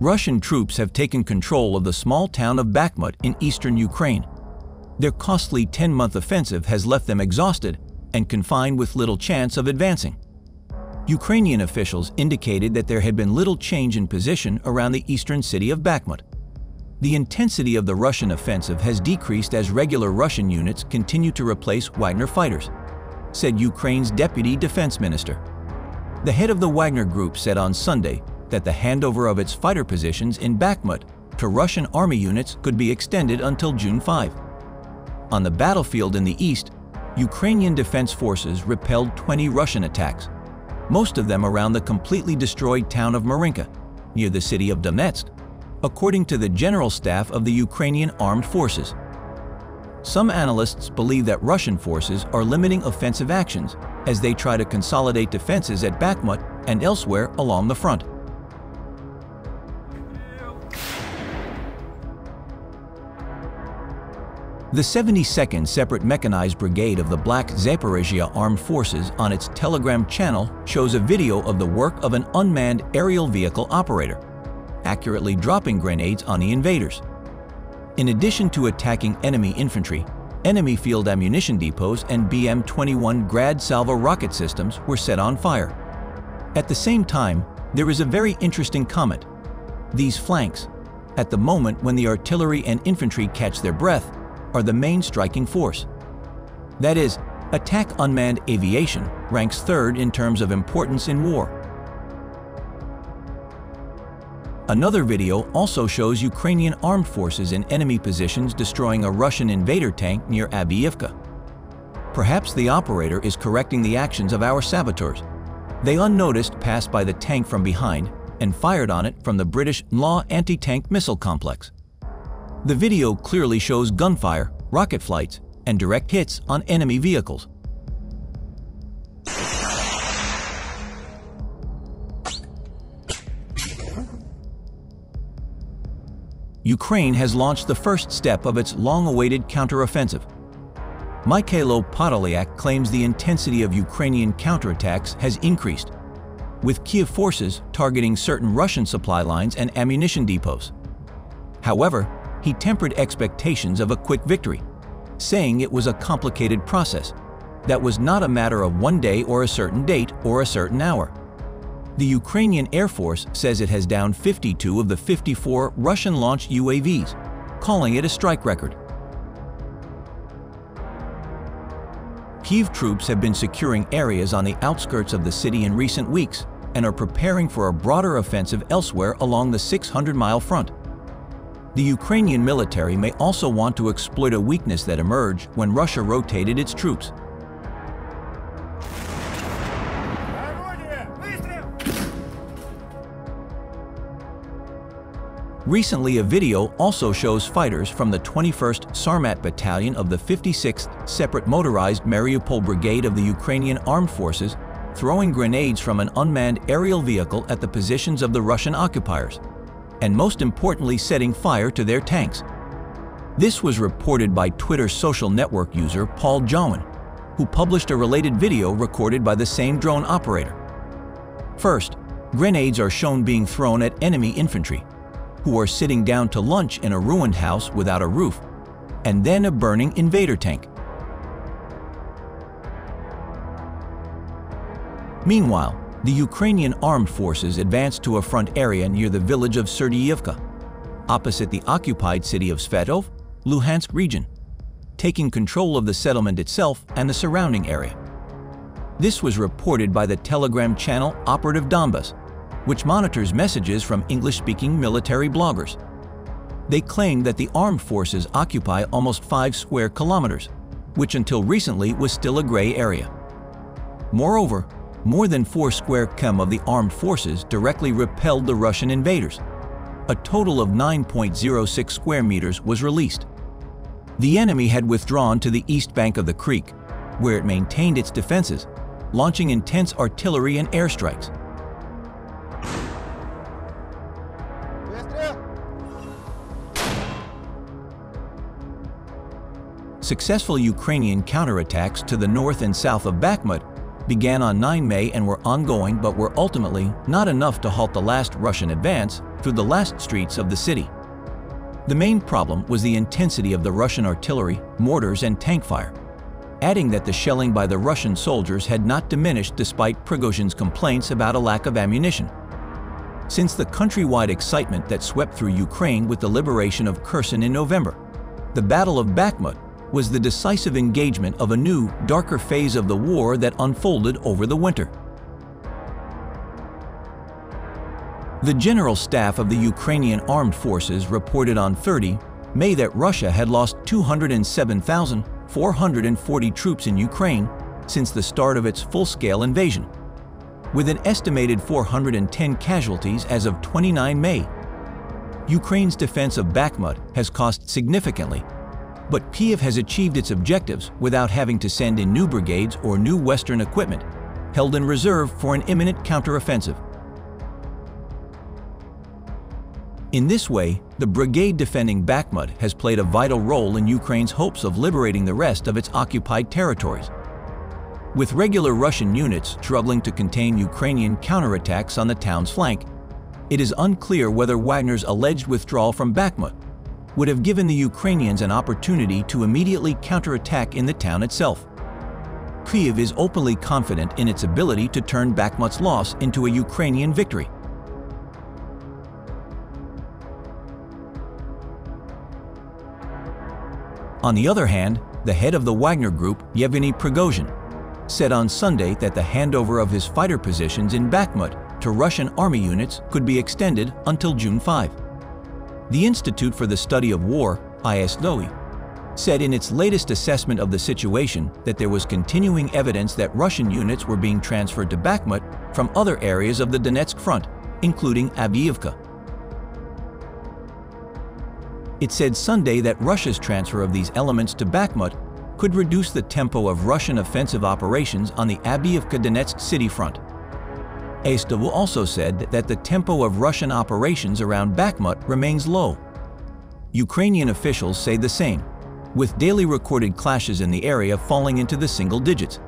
Russian troops have taken control of the small town of Bakhmut in eastern Ukraine. Their costly 10-month offensive has left them exhausted and confined with little chance of advancing. Ukrainian officials indicated that there had been little change in position around the eastern city of Bakhmut. The intensity of the Russian offensive has decreased as regular Russian units continue to replace Wagner fighters, said Ukraine's deputy defense minister. The head of the Wagner group said on Sunday that the handover of its fighter positions in Bakhmut to Russian army units could be extended until June 5. On the battlefield in the east, Ukrainian defense forces repelled 20 Russian attacks, most of them around the completely destroyed town of Marinka, near the city of Donetsk, according to the General Staff of the Ukrainian Armed Forces. Some analysts believe that Russian forces are limiting offensive actions as they try to consolidate defenses at Bakhmut and elsewhere along the front. The 72nd Separate Mechanized Brigade of the Black Zaporizhia Armed Forces on its Telegram channel shows a video of the work of an unmanned aerial vehicle operator, accurately dropping grenades on the invaders. In addition to attacking enemy infantry, enemy field ammunition depots and BM-21 Grad salvo rocket systems were set on fire. At the same time, there is a very interesting comment. These flanks, at the moment when the artillery and infantry catch their breath, are the main striking force. That is, attack unmanned aviation ranks third in terms of importance in war. Another video also shows Ukrainian armed forces in enemy positions destroying a Russian invader tank near Avdiyivka. Perhaps the operator is correcting the actions of our saboteurs. They unnoticed passed by the tank from behind and fired on it from the British Nlaw anti-tank missile complex. The video clearly shows gunfire, rocket flights, and direct hits on enemy vehicles. Ukraine has launched the first step of its long-awaited counteroffensive. Mikhailo Podolyak claims the intensity of Ukrainian counterattacks has increased, with Kiev forces targeting certain Russian supply lines and ammunition depots. However, he tempered expectations of a quick victory, saying it was a complicated process that was not a matter of one day or a certain date or a certain hour. The Ukrainian Air Force says it has downed 52 of the 54 Russian-launched UAVs, calling it a strike record. Kyiv troops have been securing areas on the outskirts of the city in recent weeks and are preparing for a broader offensive elsewhere along the 600-mile front. The Ukrainian military may also want to exploit a weakness that emerged when Russia rotated its troops. Recently, a video also shows fighters from the 21st Sarmat battalion of the 56th Separate Motorized Mariupol Brigade of the Ukrainian Armed Forces throwing grenades from an unmanned aerial vehicle at the positions of the Russian occupiers, and most importantly setting fire to their tanks. This was reported by Twitter social network user Paul Jowan, who published a related video recorded by the same drone operator. First, grenades are shown being thrown at enemy infantry, who are sitting down to lunch in a ruined house without a roof, and then a burning invader tank. Meanwhile, the Ukrainian armed forces advanced to a front area near the village of Avdiyivka, opposite the occupied city of Svetov, Luhansk region, taking control of the settlement itself and the surrounding area. This was reported by the Telegram channel Operative Donbas, which monitors messages from English-speaking military bloggers. They claim that the armed forces occupy almost 5 square kilometers, which until recently was still a gray area. Moreover, more than 4 square km of the armed forces directly repelled the Russian invaders. A total of 9.06 square meters was released. The enemy had withdrawn to the east bank of the creek, where it maintained its defenses, launching intense artillery and airstrikes. Successful Ukrainian counterattacks to the north and south of Bakhmut began on 9 May and were ongoing but were ultimately not enough to halt the last Russian advance through the last streets of the city. The main problem was the intensity of the Russian artillery, mortars, and tank fire, adding that the shelling by the Russian soldiers had not diminished despite Prigozhin's complaints about a lack of ammunition. Since the countrywide excitement that swept through Ukraine with the liberation of Kherson in November, the Battle of Bakhmut was the decisive engagement of a new, darker phase of the war that unfolded over the winter. The General Staff of the Ukrainian Armed Forces reported on 30 May that Russia had lost 207,440 troops in Ukraine since the start of its full-scale invasion, with an estimated 410 casualties as of 29 May. Ukraine's defense of Bakhmut has cost significantly, but Kyiv has achieved its objectives without having to send in new brigades or new Western equipment, held in reserve for an imminent counteroffensive. In this way, the brigade defending Bakhmut has played a vital role in Ukraine's hopes of liberating the rest of its occupied territories. With regular Russian units struggling to contain Ukrainian counterattacks on the town's flank, it is unclear whether Wagner's alleged withdrawal from Bakhmut would have given the Ukrainians an opportunity to immediately counterattack in the town itself. Kyiv is openly confident in its ability to turn Bakhmut's loss into a Ukrainian victory. On the other hand, the head of the Wagner Group, Yevgeny Prigozhin, said on Sunday that the handover of his fighter positions in Bakhmut to Russian army units could be extended until June 5. The Institute for the Study of War, ISDOE, said in its latest assessment of the situation that there was continuing evidence that Russian units were being transferred to Bakhmut from other areas of the Donetsk front, including Avdiyivka. It said Sunday that Russia's transfer of these elements to Bakhmut could reduce the tempo of Russian offensive operations on the Avdiyivka Donetsk city front. ISDOE also said that the tempo of Russian operations around Bakhmut remains low. Ukrainian officials say the same, with daily recorded clashes in the area falling into the single digits.